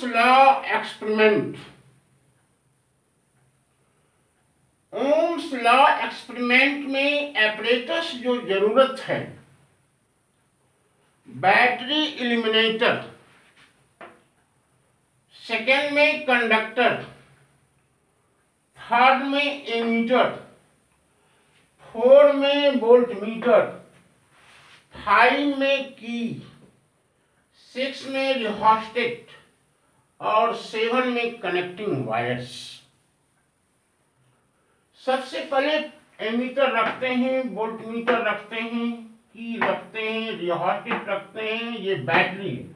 Law experiment. Ohm's law experiment में apparatus जो जरूरत है, बैटरी इल्यूमिनेटर, सेकेंड में कंडक्टर, थर्ड में एमीटर, फोर में वोल्टमीटर, फाइव में की, सिक्स में रिहोस्टेट और सेवन में कनेक्टिंग वायर्स। सबसे पहले एमीटर रखते हैं, वोल्टमीटर रखते हैं, की रखते हैं, रिहोस्टेट रखते हैं, ये बैटरी है।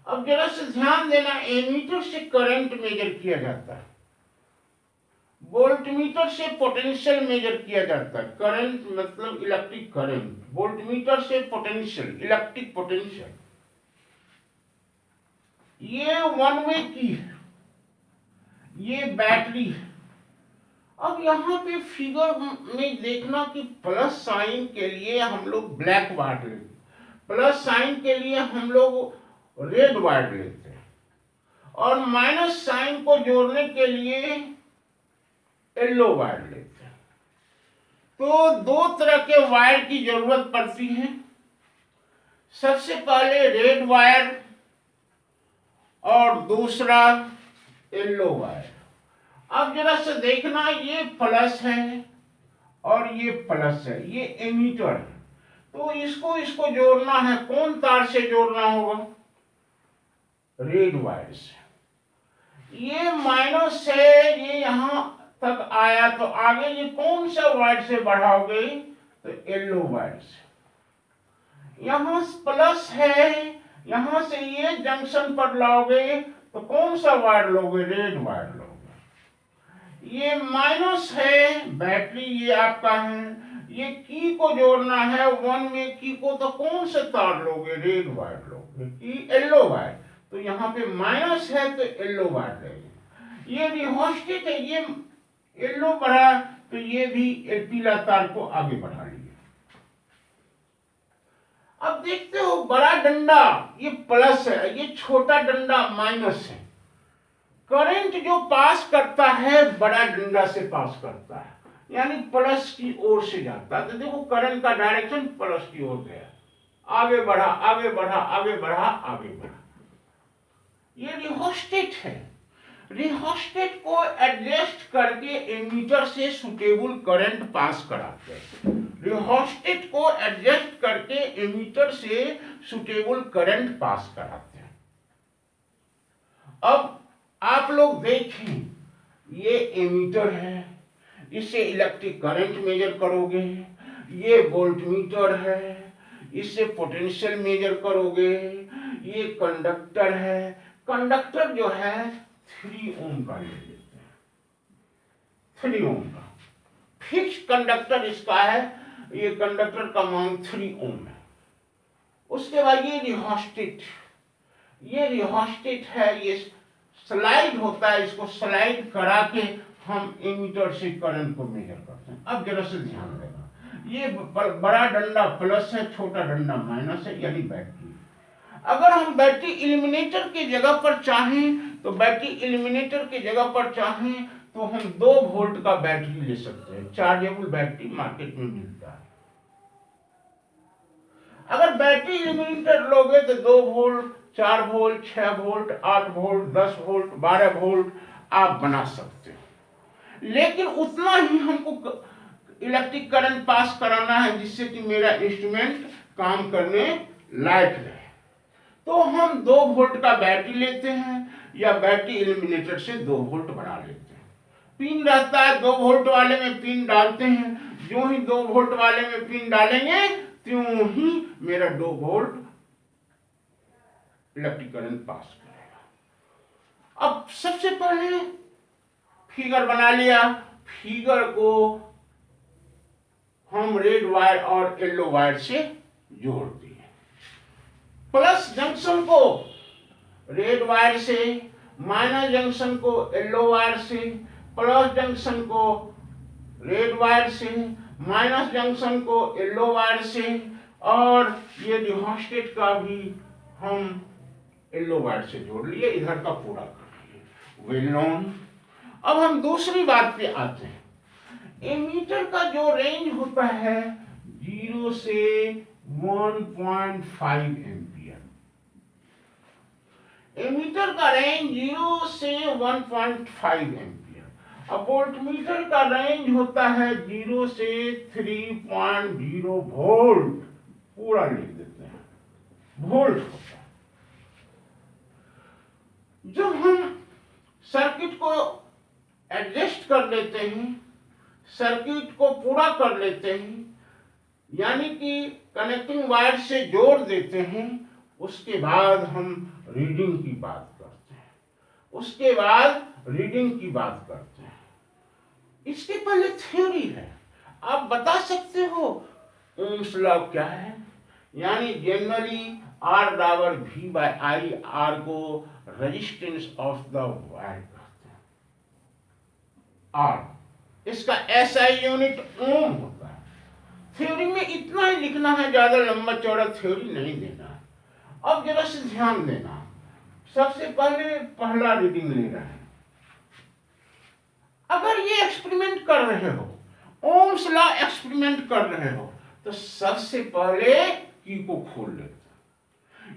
अब जरा से ध्यान देना, एमीटर से करंट मेजर किया जाता है, वोल्टमीटर से पोटेंशियल मेजर किया जाता है। करंट मतलब इलेक्ट्रिक करंट, वोल्टमीटर से पोटेंशियल, इलेक्ट्रिक पोटेंशियल। ये वन वे की है, ये बैटरी है। अब यहाँ पे फिगर में देखना कि प्लस साइन के लिए हम लोग ब्लैक वायर लेते हैं, प्लस साइन के लिए हम लोग रेड वायर लेते हैं, और माइनस साइन को जोड़ने के लिए येलो वायर लेते हैं। तो दो तरह के वायर की जरूरत पड़ती है। सबसे पहले रेड वायर और दूसरा येलो वायर। अब जरा से देखना, ये प्लस है और ये प्लस है, ये एमीटर है। तो इसको जोड़ना है, कौन तार से जोड़ना होगा? रेड वायर से। ये माइनस है, ये यहां तक आया, तो आगे ये कौन सा वायर से बढ़ाओगे? तो येलो वायर से। यहां प्लस है, यहां से ये जंक्शन पर लाओगे तो कौन सा वायर लोगे? रेड वायर लोगे। ये माइनस है, बैटरी ये आपका है, ये की को जोड़ना है, वन में की को, तो कौन सा तार लोगे? रेड वायर लोगे, की येलो वायर। तो यहाँ पे माइनस है तो येलो वायर लेंगे। ये रिहोस्टेट है, ये येलो बढ़ा तो ये भी पीला तार को आगे बढ़ा लिया। अब देखते हो बड़ा डंडा ये प्लस है, ये छोटा डंडा माइनस है। करंट जो पास करता है बड़ा डंडा से पास करता है, यानी प्लस की ओर से जाता है। तो देखो करंट का डायरेक्शन प्लस की ओर गया, आगे बढ़ा, आगे बढ़ा, आगे बढ़ा, आगे बढ़ा। ये रिहोस्टेट है। रिहोस्टेट को एडजस्ट करके एमीटर से सुटेबल करंट पास कराते हैं। रिहोस्टेट को एडजस्ट करके एमीटर से सुटेबल करंट पास कराते हैं। अब आप लोग देखें, ये एमीटर है, इससे इलेक्ट्रिक करंट मेजर करोगे। ये वोल्टमीटर है, इससे पोटेंशियल मेजर करोगे। ये कंडक्टर है, कंडक्टर जो है 3 ओम का ले लेते हैं, 3 ओम का फिक्स कंडक्टर इसका है। ये कंडक्टर का मान 3 ओम है। उसके बाद ये रिहोस्टेट, ये रिहोस्टेट है, ये स्लाइड होता है, इसको स्लाइड करा के हम एमीटर से करंट को मेजर करते हैं। अब जरा से ध्यान देना, ये बड़ा डंडा प्लस है, छोटा डंडा माइनस है, यानी बैटरी। अगर हम बैटरी इल्यूमिनेटर की जगह पर चाहें तो बैटरी इल्यूमिनेटर की जगह पर चाहें तो हम 2 वोल्ट का बैटरी ले सकते हैं। चार्जेबल बैटरी मार्केट में मिलता है। अगर बैटरी इल्यूमिनेटर लोगे तो 2 volt, 4 volt, 6 volt, 8 volt, 10 volt, 12 volt आप बना सकते हो। लेकिन उतना ही हमको इलेक्ट्रिक करंट पास कराना है जिससे कि मेरा इंस्ट्रूमेंट काम करने लायक रहे। तो हम 2 वोल्ट का बैटरी लेते हैं या बैटरी इल्यूमिनेटर से 2 वोल्ट बना लेते हैं। पिन रहता है 2 वोल्ट वाले में पिन डालते हैं, जो ही 2 वोल्ट वाले में पिन डालेंगे त्यों ही मेरा 2 वोल्ट इलेक्ट्रिक करंट पास करेगा। अब सबसे पहले फिगर बना लिया, फिगर को हम रेड वायर और येलो वायर से जोड़ दिए। प्लस जंक्शन को रेड वायर से, माइनस जंक्शन को येलो वायर से, प्लस जंक्शन को रेड वायर से, माइनस जंक्शन को येलो वायर से, और ये रिहोस्टेट का भी हम येलो वायर से जोड़ लिए, इधर का पूरा कर लिए, वेल नोन। अब हम दूसरी बात पे आते हैं। एमीटर का जो रेंज होता है 0 से 1.5 एम्पियर, एमीटर का रेंज 0 से 1.5 एम्पियर। अब वोल्टमीटर का रेंज होता है 0 से 3.0 वोल्ट, पूरा लिख देते हैं, वोल्ट होता है। जब हम सर्किट को एडजस्ट कर लेते हैं, सर्किट को पूरा कर लेते हैं, यानी कि कनेक्टिंग वायर से जोड़ देते हैं, उसके बाद हम रीडिंग की बात करते हैं, उसके बाद रीडिंग की बात करते हैं। इसके पहले थ्योरी है। आप बता सकते हो ओम्स लॉ क्या है? यानी जनरली R बराबर V बाय I, R को रेजिस्टेंस ऑफ द वायर कहते हैं, R, इसका SI यूनिट ओम होता है। थ्योरी में इतना ही लिखना है, ज्यादा लंबा चौड़ा थ्योरी नहीं देना है। अब जरा से ध्यान देना, सबसे पहले पहला रीडिंग ले रहे हैं। अगर ये एक्सपेरिमेंट कर रहे हो, ओम्स लॉ एक्सपेरिमेंट कर रहे हो, तो सबसे पहले की को खोल लेते हैं।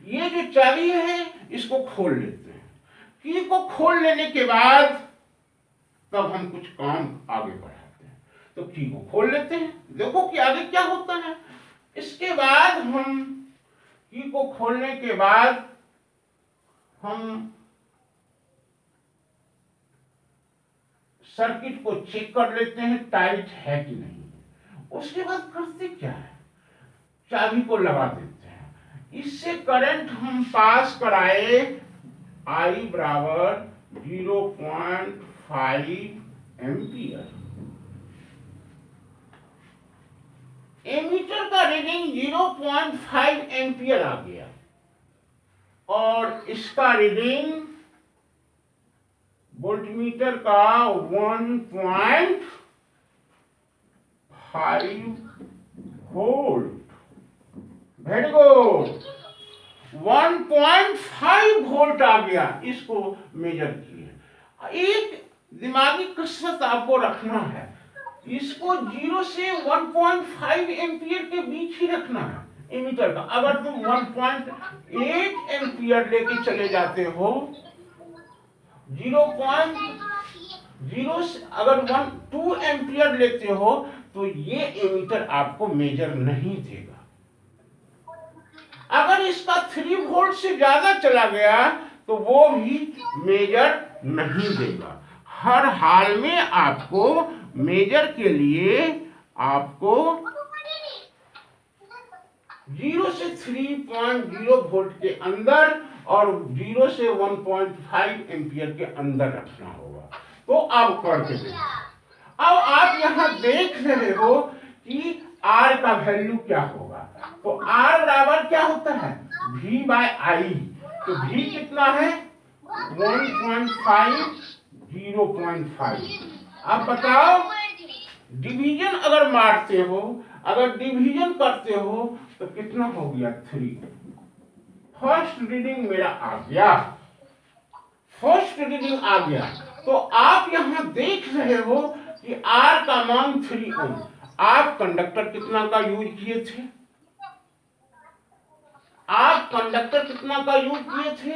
ये जो चाबी है इसको खोल लेते हैं। की को खोल लेने के बाद तब हम कुछ काम आगे बढ़ाते हैं। तो की को खोल लेते हैं, देखो कि आगे क्या होता है। इसके बाद हम की को खोलने के बाद हम सर्किट को चेक कर लेते हैं टाइट है कि नहीं। उसके बाद करते क्या है, चाबी को लगा देते हैं। इससे करंट हम पास कराए I बराबर 0.5 एम्पियर। एमीटर का रीडिंग 0.5 एम्पियर आ गया और इसका रीडिंग वोल्टमीटर का 1.5 वोल्ट। वेरी गुड, 1.5 वोल्ट आ गया, इसको मेजर किए। एक दिमागी कसरत आपको रखना है, इसको 0 से 1.5 एम्पियर के बीच ही रखना है एमीटर का। अगर तुम 1.8 एम्पियर लेके चले जाते हो, 0.0 से अगर 2 एम्पियर लेते हो तो ये एमीटर आपको मेजर नहीं देगा। अगर इसका 3 वोल्ट से ज्यादा चला गया तो वो भी मेजर नहीं देगा। हर हाल में आपको मेजर के लिए आपको 0 से 3.0 वोल्ट के अंदर और 0 से 1.5 एम्पियर के अंदर रखना होगा। तो आप करके देखो। अब आप यहाँ देख रहे हो कि R का वैल्यू क्या होगा। तो R बराबर क्या होता है, V बाय I। तो V कितना है, 1.5, 0.5। आप बताओ, डिवीजन अगर मारते हो, अगर डिवीजन करते हो तो कितना हो गया, 3। फर्स्ट रीडिंग मेरा आ गया, फर्स्ट रीडिंग आ गया। तो आप यहां देख रहे हो कि R का मान 3 ओम। आप कंडक्टर कितना का यूज किए थे, आप कंडक्टर कितना का यूज किए थे,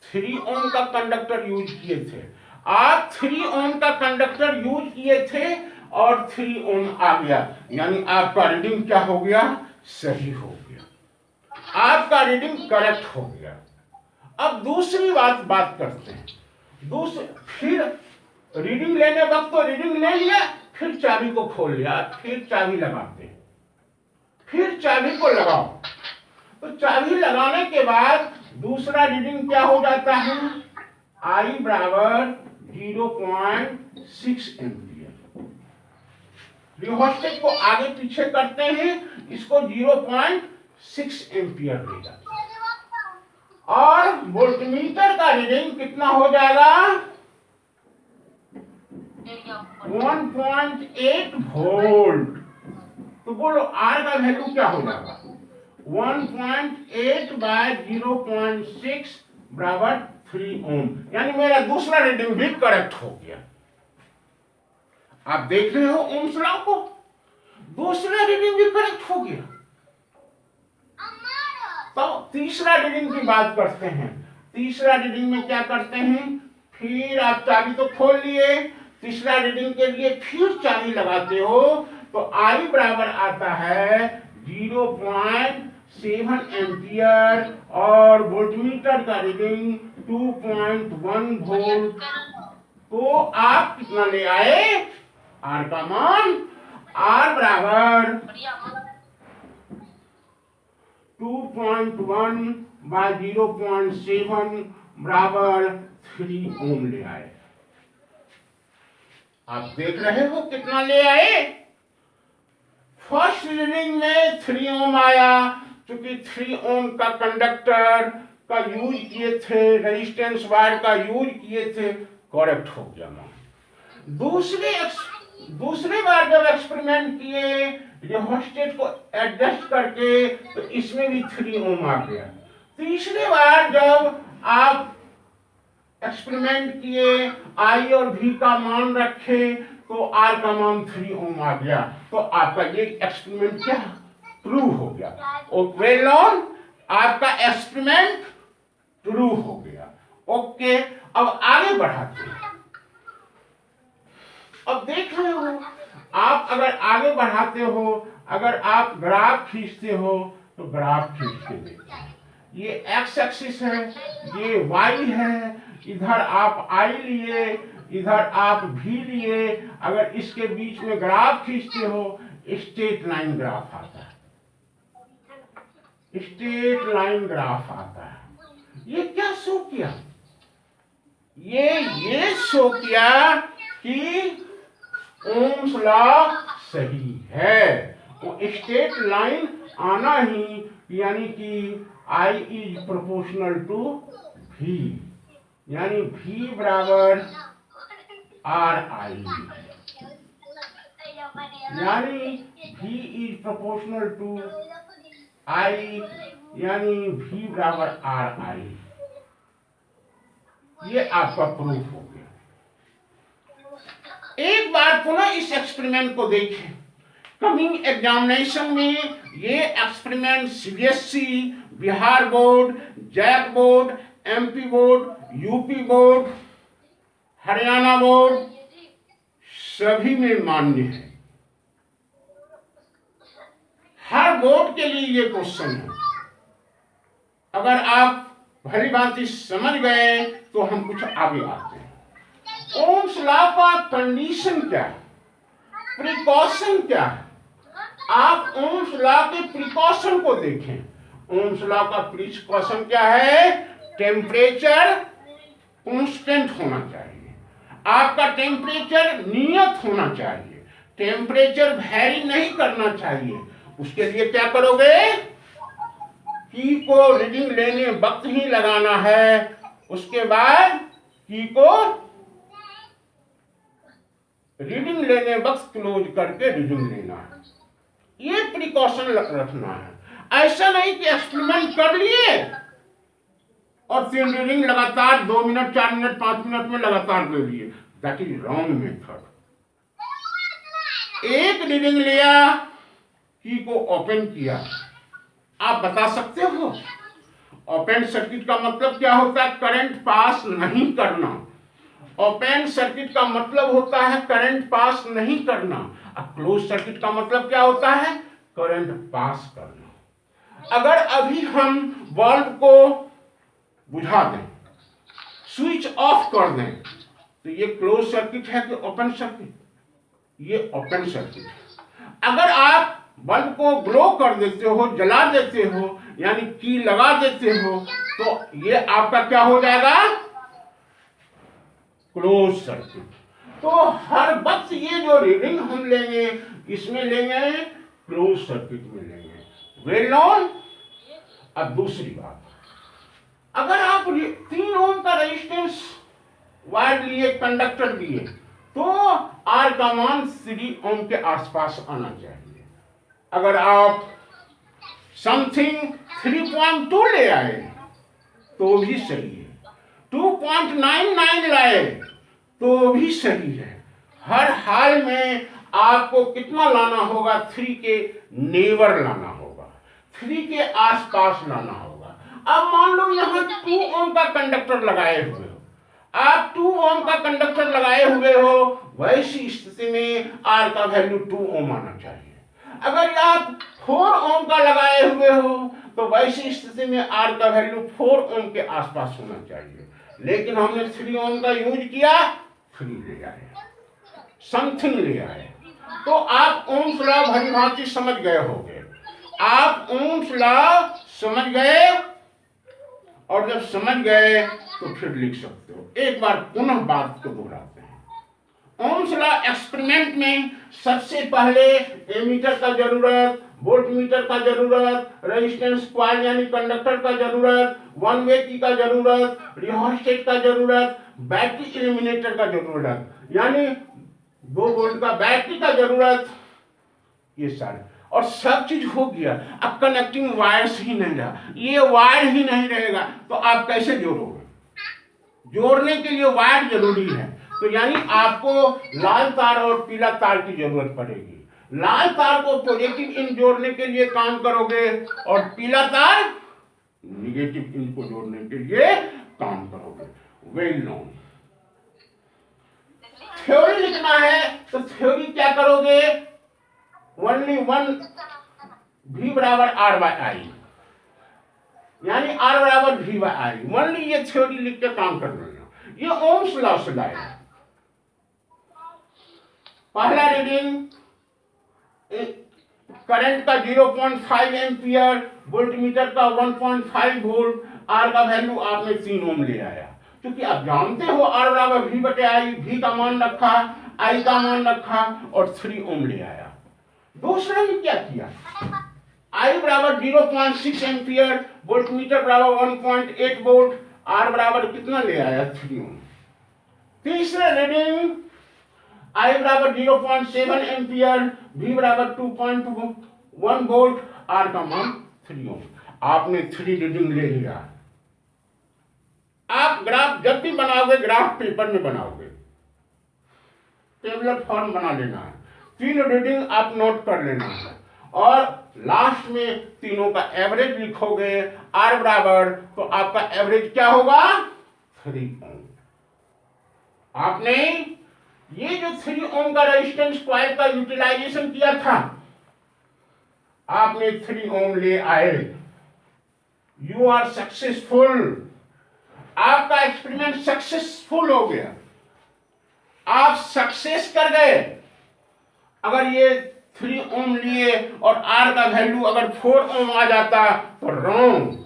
3 ओम का कंडक्टर यूज किए थे। आप 3 ओम का कंडक्टर यूज किए थे और 3 ओम आ गया, यानी आपका रीडिंग क्या हो गया, सही हो गया, आपका रीडिंग करेक्ट हो गया। अब दूसरी बात करते हैं। फिर रीडिंग लेने वक्त तो रीडिंग ले लिया, फिर चाबी को खोल लिया, फिर चाबी लगाते हैं, फिर चाबी को लगाओ। तो चाबी लगाने के बाद दूसरा रीडिंग क्या हो जाता है, I बराबर 0.6 एम्पियर। रिहोस्टेट को आगे पीछे करते हैं, इसको 0.6 एम्पियर देगा। और वोल्टमीटर का रीडिंग कितना हो जाएगा, 1.8 वोल्ट। तो बोलो R का वैल्यू क्या हो जाएगा, 1.8 बाय 0.6 बराबर 3 ओम, यानी मेरा दूसरा रीडिंग भी करेक्ट हो गया। आप देख रहे हो ओम्स लॉ को, दूसरा रीडिंग भी करेक्ट हो गया। तो तीसरा रीडिंग की बात करते हैं। तीसरा रीडिंग में क्या करते हैं, फिर आप चाबी तो खोल लिए, तीसरा रीडिंग के लिए फिर चाबी लगाते हो तो आई बराबर आता है 0.7 एम्पियर और वोल्टमीटर का रीडिंग 2.1 वोल्ट। तो आप कितना ले आए, आर का मान, आर बराबर 2.1 बाय 0.7 बराबर 3 ओम ले आए। आप देख रहे हो कितना ले आए। फर्स्ट रीडिंग में 3 ओम आया, क्योंकि 3 ओम का कंडक्टर का यूज किए थे, रेजिस्टेंस वायर का यूज किए थे, करेक्ट हो गया मान। दूसरे बार जब एक्सपेरिमेंट किए रियोस्टेट को एडजस्ट करके, तो इसमें भी 3 ओम आ गया। तीसरे बार जब आप एक्सपेरिमेंट किए, आई और भी का मान रखे, तो आर का मान 3 ओम आ गया। तो आपका ये एक्सपेरिमेंट क्या प्रूव हो गया, और वेल ऑन, आपका एक्सपेरिमेंट प्रूव हो गया। ओके, अब आगे बढ़ाते हैं। अब देख रहे हो आप, अगर आगे बढ़ाते हो, अगर आप ग्राफ खींचते हो तो ग्राफ खींच के देखते हैं। ये एक्स एक्सिस है, ये वाई है, इधर आप आई लिए, इधर आप भी लिए। अगर इसके बीच में ग्राफ खींचते हो, स्ट्रेट लाइन ग्राफ आता है, स्ट्रेट लाइन ग्राफ आता है। ये क्या शो किया, ये शो किया कि ओम्स लॉ सही है। वो स्ट्रेट लाइन आना ही, यानी कि I is proportional to V, यानी V बराबर आर आई, यानी V is proportional to I, यानी V बराबर आर आई। ये आपका प्रूफ हो गया। एक बार पुनः इस एक्सपेरिमेंट को देखें। कमिंग एग्जामिनेशन में ये experiment CBSE, Bihar board, JAC board, MP board, UP board, Haryana board, सभी में मान्य है। हर बोर्ड के लिए ये क्वेश्चन है। अगर आप भली भांति समझ गए तो हम कुछ आगे आते हैं। ओम्स लॉ का कंडीशन क्या है, प्रिकॉशन क्या है। आप ओम्स लॉ के प्रिकॉशन को देखें। ओम्स लॉ का प्रिकॉशन क्या है, टेम्परेचर कांस्टेंट होना चाहिए, आपका टेम्परेचर नियत होना चाहिए, टेम्परेचर वैरी नहीं करना चाहिए। उसके लिए क्या करोगे, की को रीडिंग लेने वक्त ही लगाना है, उसके बाद की को रीडिंग लेने वक्त क्लोज करके रीडिंग लेना है। ये प्रिकॉशन रखना है। ऐसा नहीं कि एक्सपेरिमेंट कर लिए और 3 रीडिंग लगातार 2 मिनट, 4 मिनट, 5 मिनट में लगातार ले लिए। That is wrong method. एक रीडिंग लिया, की को ओपन किया। आप बता सकते हो ओपन सर्किट का मतलब क्या होता है, करंट पास नहीं करना। ओपन सर्किट का मतलब होता है करंट पास नहीं करना, और क्लोज सर्किट का मतलब क्या होता है, करंट पास करना। अगर अभी हम बल्ब को बुझा दें, स्विच ऑफ कर दें, तो ये क्लोज सर्किट है कि ओपन सर्किट, ये ओपन सर्किट है। अगर आप बल्ब को ग्लो कर देते हो, जला देते हो, यानी की लगा देते हो, तो ये आपका क्या हो जाएगा, क्लोज सर्किट। तो हर वक्त ये जो रीडिंग हम लेंगे, इसमें लेंगे क्लोज सर्किट में लेंगे। Well known. अब दूसरी बात, अगर आप 3 ओम का रेजिस्टेंस वायर लिए, कंडक्टर लिए, तो आर का मान 3 ओम के आसपास आना चाहिए। अगर आप समथिंग 3.2 ले आए, तो भी सही है, 2.99 लाए तो भी सही है। हर हाल में आपको कितना लाना होगा? 3 के नेबर लाना होगा, 3 के आसपास लाना होगा। अब मान लो यहाँ 2 ओम का कंडक्टर लगाए हुए हो, आप 2 ओम का कंडक्टर लगाए हुए हो, वैसी स्थिति में आर का वैल्यू 2 ओम आना चाहिए। अगर आप 4 ओम का लगाए हुए हो तो वैसी स्थिति में आर का वैल्यू 4 ओम के आसपास होना चाहिए, लेकिन हमने 3 ओम का यूज किया, 3 ले आए, समथिंग ले आए। तो आप ओम्स लॉ भली भांति समझ गए होंगे। आप ओम्स लॉ समझ गए, और जब समझ गए तो फिर लिख सकते हो। एक बार पुनः बात को दोहराते हैं। ओम्स लॉ एक्सपेरिमेंट में सबसे पहले एमीटर का जरूरत, वोल्टमीटर का जरूरत, रेजिस्टेंस कॉइल यानी कंडक्टर का जरूरत, वन वे की का जरूरत, रिहोस्टेट का जरूरत, बैटरी इल्यूमिनेटर का जरूरत यानी 2 वोल्ट का बैटरी का जरूरत, ये सारे, और सब चीज हो गया। अब कनेक्टिंग वायर्स ही नहीं रहा, ये वायर ही नहीं रहेगा तो आप कैसे जोड़ोगे? जोड़ने के लिए वायर जरूरी है, तो यानी आपको लाल तार और पीला तार की जरूरत पड़ेगी। लाल तार को पॉजिटिव इन जोड़ने के लिए काम करोगे और पीला तार निगेटिव इन को जोड़ने के लिए काम करोगे। Well known. थ्योरी लिखना है तो थ्योरी क्या करोगे? ओनली वन V बराबर R बाय आई, यानी R बराबर V बाय आई। ओनली ये थ्योरी लिख के काम कर लेना। ये ओम्स लॉ से लाए। पहला रीडिंग करंट का 0.5 एम्पियर, वोल्टमीटर का 1.5 वोल्ट, R का वैल्यू आपने 3 ओम ले आया। क्योंकि आप जानते हो R बराबर V बटे आई, V का मान रखा, I का मान रखा और 3 ओम ले आया। दूसरे में क्या किया? I बराबर 0.6 एम्पियर, वोल्टमीटर बराबर 1.8 वोल्ट, R बराबर कितना ले आया? 3 ओम। तीसरा रीडिंग I बराबर 0.7 एम्पियर, V बराबर 2.1 वोल्ट, R का मान 3 ओम। आपने 3 रीडिंग ले लिया। आप ग्राफ जब भी बनाओगे, ग्राफ पेपर में बनाओगे, टेबुलर फॉर्म बना लेना है। 3 रीडिंग आप नोट कर लेना है और लास्ट में तीनों का एवरेज लिखोगे। R बराबर, तो आपका एवरेज क्या होगा? 3 ओम। आपने ये जो 3 ओम का रेजिस्टेंस कॉइल का यूटिलाइजेशन किया था, आपने 3 ओम ले आए। You are successful. आपका एक्सपेरिमेंट सक्सेसफुल हो गया, आप सक्सेस कर गए। अगर ये 3 ओम लिए और R का वैल्यू अगर 4 ओम आ जाता तो रॉन्ग,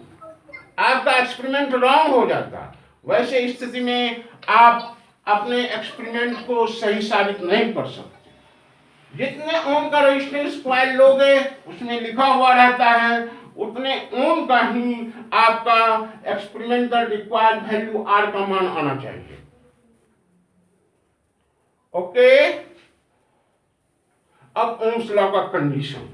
आपका एक्सपेरिमेंट रॉन्ग हो जाता। वैसे स्थिति में आप अपने एक्सपेरिमेंट को सही साबित नहीं कर सकते। जितने ओम का रेजिस्टेंस कॉइल लोगे उसमें लिखा हुआ रहता है, उतने ओम का ही आपका एक्सपेरिमेंटल रिक्वायर्ड वैल्यू R का मान आना चाहिए। ओके। अब ओम्स लॉ का कंडीशन।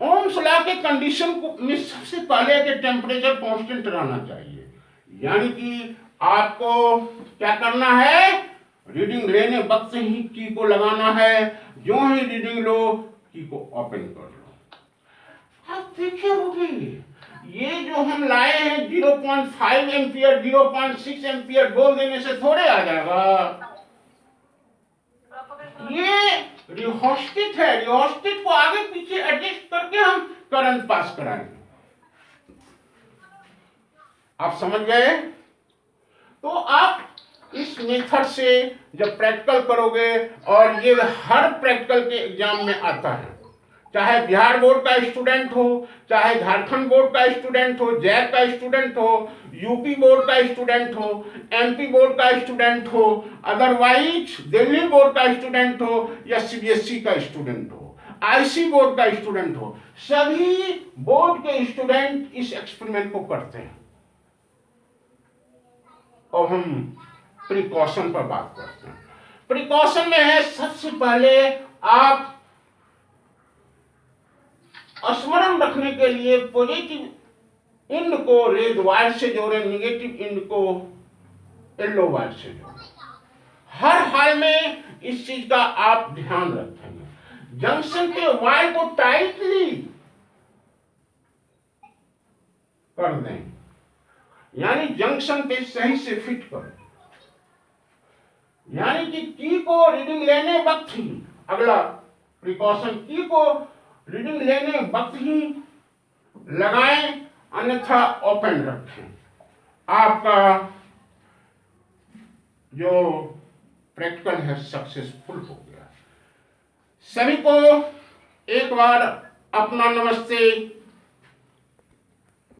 ओम्स लॉ के कंडीशन को में सबसे पहले के टेम्परेचर कांस्टेंट रहना चाहिए, यानी कि आपको क्या करना है? रीडिंग लेने वक्त ही की को लगाना है। जो ही रीडिंग लो, की को ओपन कर लो। आप देखे होंगे ये जो हम लाए हैं 0.5 एम्पियर, 0.6 एम्पियर बोल देने से थोड़े आ जाएगा। ये रिहोस्टेट है, रिहोस्टेट को आगे पीछे एडजस्ट करके हम करंट पास कराएंगे। आप समझ गए? तो आप इस मेथड से जब प्रैक्टिकल करोगे, और ये हर प्रैक्टिकल के एग्जाम में आता है, चाहे बिहार बोर्ड का स्टूडेंट हो, चाहे झारखंड बोर्ड का स्टूडेंट हो, जैक का स्टूडेंट हो, यूपी बोर्ड का स्टूडेंट हो, एमपी बोर्ड का स्टूडेंट हो, अदरवाइज दिल्ली बोर्ड का स्टूडेंट हो या सीबीएसई का स्टूडेंट हो, आईसी बोर्ड का स्टूडेंट हो, सभी बोर्ड के स्टूडेंट इस एक्सपेरिमेंट को करते हैं। और हम प्रिकॉशन पर बात करते हैं। प्रिकॉशन में है, सबसे पहले आप स्मरण रखने के लिए पॉजिटिव इंड को रेड वायर से जोड़ें, निगेटिव इंड को येलो वायर से जोड़ें। हर हाल में इस चीज का आप ध्यान रखेंगे। जंक्शन के वायर को टाइटली कर दें, यानी जंक्शन पे सही से फिट करें, यानी कि की को रीडिंग लेने वक्त ही, अगला प्रिकॉशन, की को रीडिंग लेने वक्त ही लगाएं, अन्यथा ओपन रखें। आपका जो प्रैक्टिकल है सक्सेसफुल हो गया। सभी को एक बार अपना नमस्ते